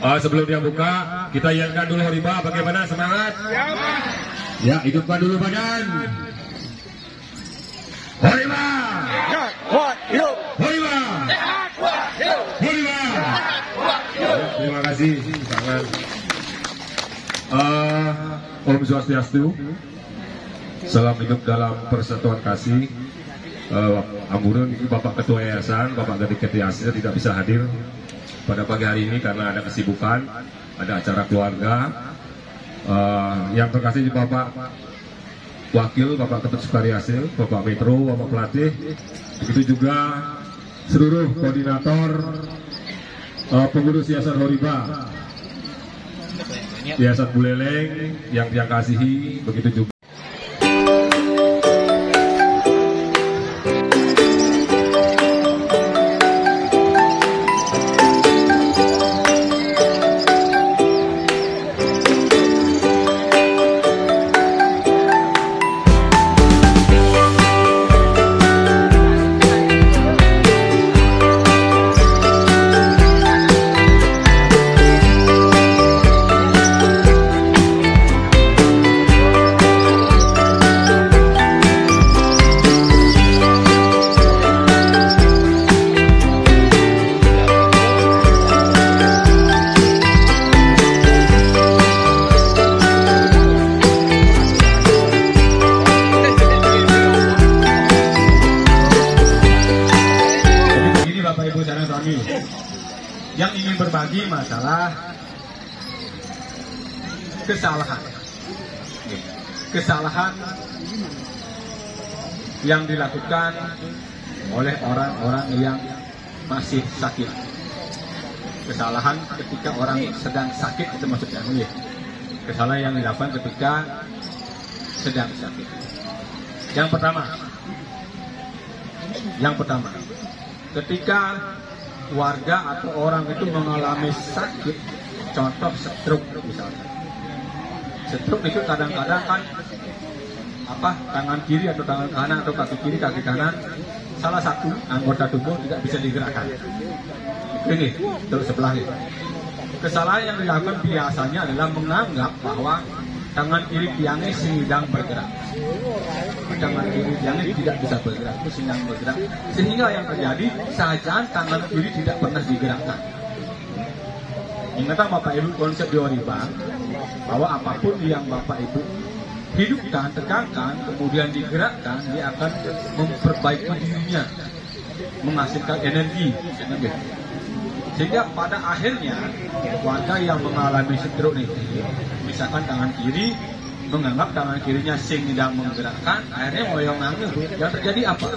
Sebelum dia buka, kita iyakan dulu Horiba. Bagaimana semangat? Ya, hidupkan dulu badan. Horiba. Horiba. Horiba. Terima kasih sangat. Om Swastiastu. Salam hidup dalam persatuan kasih. Ampun, Bapak Ketua Yayasan, Bapak Gading Ketiasir tidak bisa hadir pada pagi hari ini karena ada kesibukan, ada acara keluarga. Yang terkasih Bapak Wakil, Bapak Ketut Sukariasil, Bapak Metro, Bapak Pelatih, begitu juga seluruh koordinator pengurus Yayasan Horiba, Yayasan Buleleng yang dia kasihi, begitu juga. Yang ingin berbagi masalah kesalahan yang dilakukan oleh orang-orang yang masih sakit. Kesalahan ketika orang sedang sakit itu maksudnya. Kesalahan yang dilakukan ketika sedang sakit. Yang pertama, ketika warga atau orang itu mengalami sakit, contoh stroke misalnya. Stroke itu kadang-kadang kan tangan kiri atau tangan kanan atau kaki kiri kaki kanan salah satu anggota tubuh tidak bisa digerakkan. Ini terus sebelah ini. Kesalahan yang dilakukan biasanya adalah menganggap bahwa tangan kiri tiangnya sedang bergerak. Tangan kiri tiangnya tidak bisa bergerak, itu sedang bergerak. Sehingga yang terjadi, saja tangan kiri tidak pernah digerakkan. Ingatlah Bapak Ibu konsep di Horiba, bahwa apapun yang Bapak Ibu hidupkan, tekankan, kemudian digerakkan, dia akan memperbaiki dirinya, menghasilkan energi. Sehingga pada akhirnya warga yang mengalami stroke ini, misalkan tangan kiri menganggap tangan kirinya sedang menggerakkan, akhirnya moyong angin. Yang terjadi apa?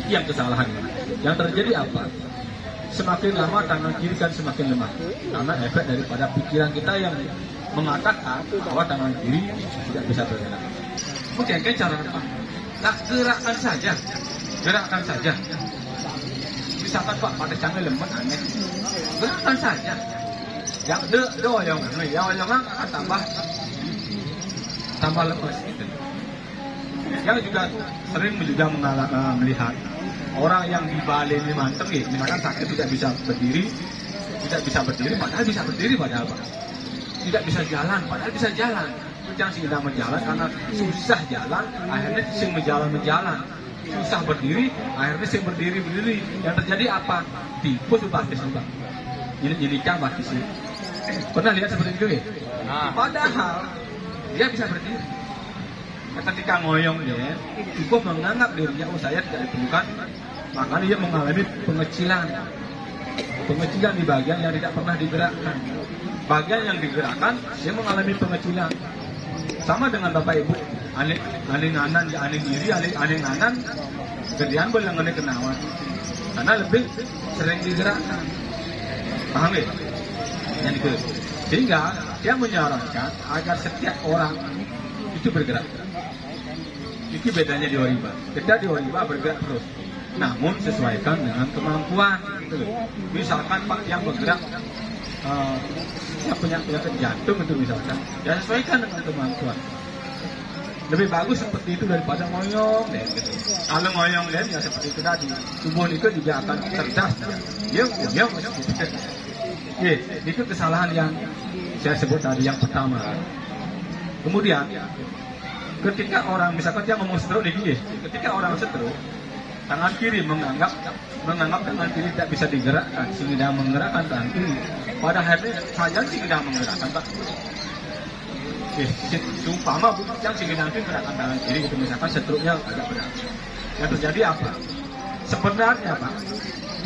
Itu yang kesalahannya. Yang terjadi apa? Semakin lama tangan kiri kan semakin lemah, karena efek daripada pikiran kita yang mengatakan bahwa tangan kiri tidak bisa bergerak. Mungkin cara apa? Nah, gerakkan saja. Misalkan Pak pada canggih lemah aneh, gerakkan saja. Yang doyong akan tambah lemas gitu. Yang juga sering melihat orang yang di Bali ini manteng, misalkan sakit tidak bisa berdiri, padahal bisa berdiri, padahal Pak. Tidak bisa jalan, padahal bisa jalan. Yang sedang menjalan karena susah jalan, akhirnya sing menjalan. Susah berdiri, akhirnya sing berdiri. Yang terjadi apa? Tipus batis juga. Ini kan batis. Pernah lihat seperti itu ya? Padahal dia bisa berdiri. Ketika ngoyong dia, cukup menganggap dirinya saya tidak diperlukan, maka dia mengalami pengecilan di bagian yang tidak pernah digerakkan. Bagian yang digerakkan, dia mengalami pengecilan. Sama dengan Bapak Ibu, aning kiri, aning kanan, gedean boleh ngene kenawan, karena lebih sering digerakkan. Paham ya? Yang itu. Sehingga dia menyarankan agar setiap orang itu bergerak. Itu bedanya di Horiba. Kita di Horiba bergerak terus, namun sesuaikan dengan kemampuan. Misalkan Pak yang bergerak yang punya penyakit jantung itu misalkan, ya sesuaikan dengan kemampuan. Lebih bagus seperti itu daripada ngoyong deh gitu. Kalau ngoyong deh ya seperti itu tadi, tubuh itu juga akan cerdas. Ya Itu kesalahan yang saya sebut tadi yang pertama. Kemudian ketika orang misalkan dia ngomong stroke nih, ketika orang stroke, tangan kiri menganggap tangan kiri tidak bisa digerakkan sehingga menggerakkan tangan kiri. Pada akhirnya saya tidak menggerakkan Pak. Sumpama yang sehingga gerakan tangan kiri itu misalkan stroke-nya agak berat. Yang terjadi apa? Sebenarnya Pak,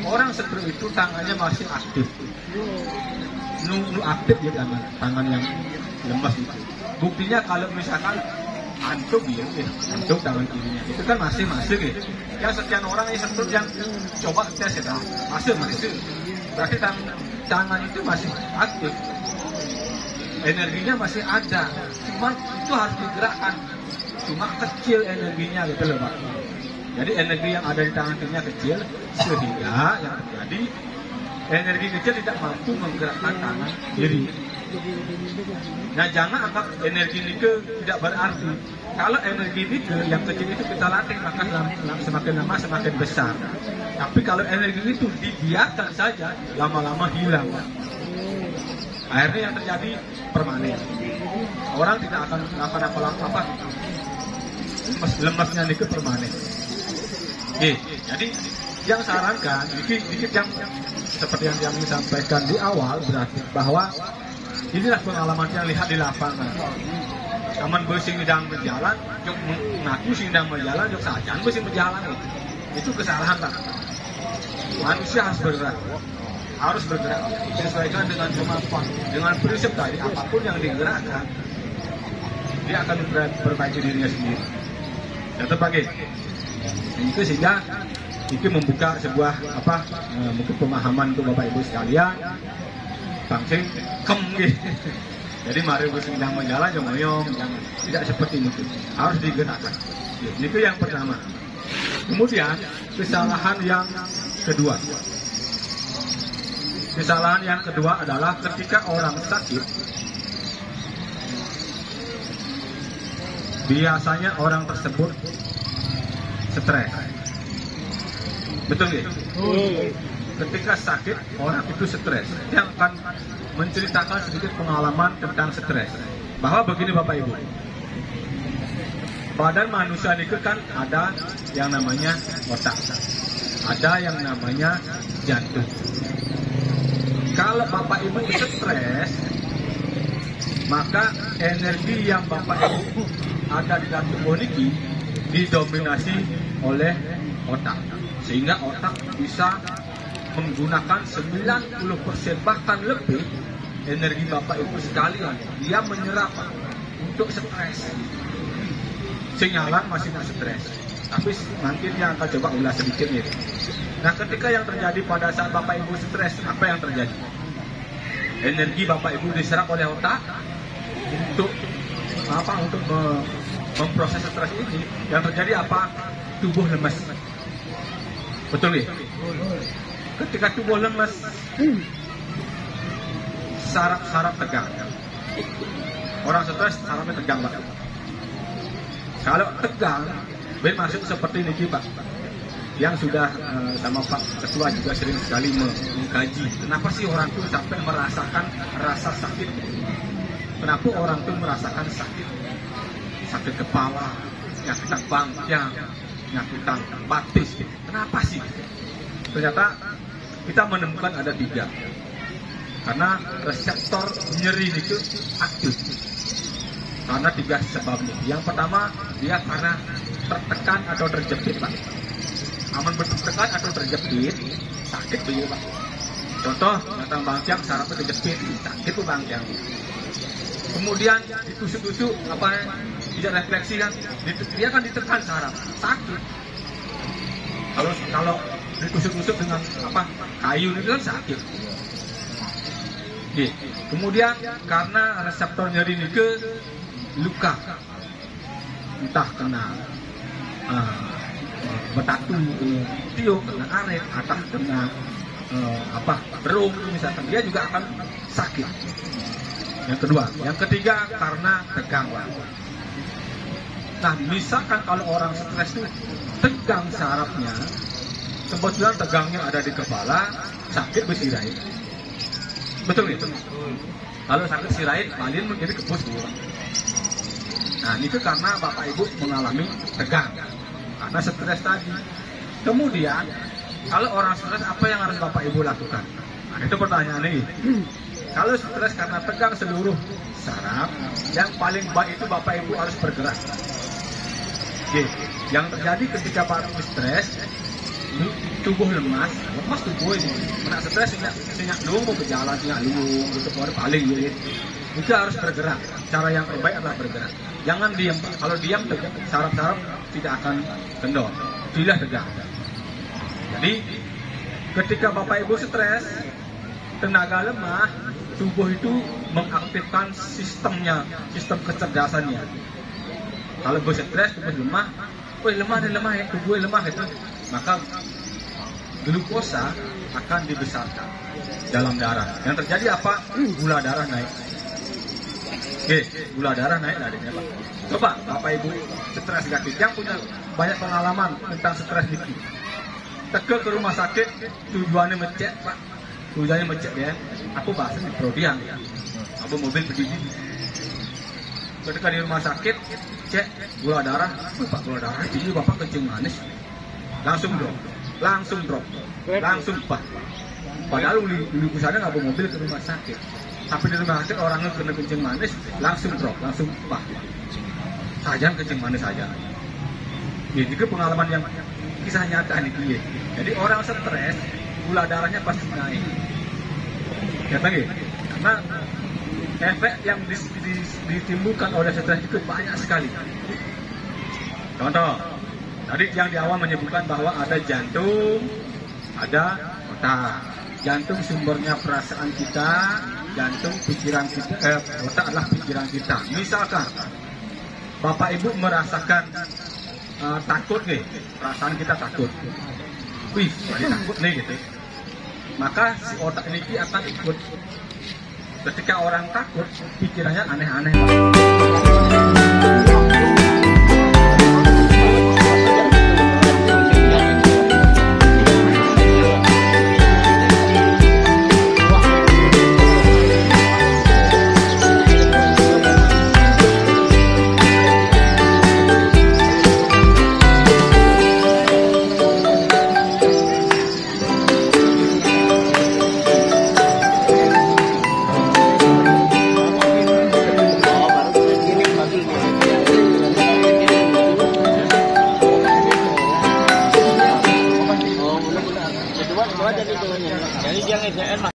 orang stroke itu tangannya masih aktif. Aktif ya tangan yang lemas itu. Buktinya kalau misalkan antuk antuk tangan kirinya itu kan masih gitu. Yang sekian orang yang stroke yang coba tes ya, masih. Berarti tangan itu masih aktif. Energinya masih ada. Cuma itu harus digerakkan. Cuma kecil energinya gitu loh Pak. Jadi energi yang ada di tangan kirinya kecil sehingga yang terjadi energi kecil tidak mampu menggerakkan tangan kiri. Nah jangan anggap energi nike tidak berarti. Kalau energi nike yang kecil itu kita latih maka semakin lama semakin besar. Tapi kalau energi itu dibiarkan saja lama-lama hilang. Akhirnya yang terjadi permanen. Orang tidak akan apa lemasnya nike permanen. Jadi yang sarankan dikit yang seperti yang kami sampaikan di awal berarti bahwa inilah pengalaman yang lihat di lapangan. Aman bersing sedang berjalan, jok mengaku sedang berjalan, jok sajan bersing berjalan itu kesalahan Pak. Manusia harus bergerak sesuaikan dengan kemampuan, dengan prinsip tadi apapun yang digerakkan dia akan memperbaiki dirinya sendiri. Dan terbagi itu sehingga itu membuka sebuah mungkin pemahaman untuk Bapak Ibu sekalian. Bangsa gitu. Jadi mari sedang berjalan ngoyong tidak seperti itu. Harus digerakkan. Itu yang pertama. Kemudian kesalahan yang kedua. Kesalahan yang kedua adalah ketika orang sakit, biasanya orang tersebut stres. Betul ya? Ketika sakit, orang itu stres. Yang akan menceritakan sedikit pengalaman tentang stres. Bahwa begini Bapak Ibu, badan manusia itu kan ada yang namanya otak, ada yang namanya jantung. Kalau Bapak Ibu stres, maka energi yang Bapak Ibu ada di dalam tubuh ini didominasi oleh otak. Sehingga otak bisa menggunakan 90% bahkan lebih energi Bapak Ibu sekalian. Dia menyerap untuk stres. Sinyalan masih stres. Tapi nanti dia akan coba ulas sedikit nih. Nah ketika yang terjadi pada saat Bapak Ibu stres, apa yang terjadi? Energi Bapak Ibu diserap oleh otak untuk memproses stres ini. Yang terjadi apa? Tubuh lemas. Betul ya? Ketika tubuh lemas, saraf tegang. Orang stres sarafnya tegang Pak. Kalau tegang, maksud seperti ini Pak. Yang sudah sama Pak Ketua juga sering sekali mengkaji. Kenapa sih orang itu sampai merasakan rasa sakit? Kenapa orang itu merasakan sakit? Sakit kepala, nyakitan bangkang, nyakitan batis. Kenapa sih? Ternyata kita menemukan ada 3. Karena reseptor nyeri itu aktif. Karena 3 sebabnya. Yang pertama, dia karena tertekan atau terjepit Pak. Aman bertekan atau terjepit, sakit begitu Pak. Contoh, datang bangkang, sarafnya terjepit, sakit tuh bangkang. Kemudian ditusuk-tusuk, tidak refleksi kan, dia kan ditekan saraf, sakit. Kalau ditusuk-tusuk dengan kayu itu kan sakit. Kemudian karena reseptor nyeri ini ke luka, entah kena betatu, tiup, kena karet, atau kena berung misalkan, dia juga akan sakit. Yang kedua, yang ketiga karena tegang. Nah, misalkan kalau orang stres itu tegang sarafnya, kebetulan tegangnya ada di kepala, sakit bersirai. Betul itu. Kalau sakit sirain, balin menjadi kebus pulang. Nah, itu karena Bapak Ibu mengalami tegang karena stres tadi. Kemudian, kalau orang stres apa yang harus Bapak Ibu lakukan? Nah, itu pertanyaannya ini. Kalau stres karena tegang seluruh saraf, yang paling baik itu Bapak Ibu harus bergerak. Oke, yang terjadi ketika Bapak Ibu stres, tubuh lemas tubuh ini. Kena stres, sinyak lu mau berjalan, sinyak lu, itu paling gitu. Juga harus bergerak. Cara yang terbaik adalah bergerak. Jangan diam. Kalau diam, saraf-saraf tidak akan kendor. Tidak tegak. Jadi, ketika Bapak Ibu stres, tenaga lemah, tubuh itu mengaktifkan sistemnya, sistem kecerdasannya. Kalau gue stres, tubuh lemah, lemah ya, tubuh lemah itu, maka glukosa akan dibesarkan dalam darah. Yang terjadi apa? Gula darah naik. Oke, gula darah naik adanya Pak. Coba Bapak Ibu stres dikit, yang punya banyak pengalaman tentang stres dikit, tegel ke rumah sakit, tujuannya ngecek Pak, tujuannya ngecek ya. Aku bahas di Prodian, aku mobil berdiri. Ketika di rumah sakit, cek gula darah, Pak gula darah tinggi, Bapak kencing manis, langsung drop, langsung Pak. Padahal glukosa nggak bawa mobil ke rumah sakit. Tapi di rumah sakit orangnya kena kencing manis, langsung drop, langsung Pak. Saja kencing manis saja. Ini juga pengalaman yang kisah nyata nih. Jadi orang stres, gula darahnya pasti naik. Ya tadi, karena efek yang ditimbulkan oleh stres itu banyak sekali. Contoh, tadi yang di awal menyebutkan bahwa ada jantung, ada otak. Jantung sumbernya perasaan kita, jantung pikiran kita, otak adalah pikiran kita. Misalkan Bapak Ibu merasakan takut nih, perasaan kita takut. Wih, takut nih gitu. Maka si otak ini akan ikut. Ketika orang takut, pikirannya aneh-aneh.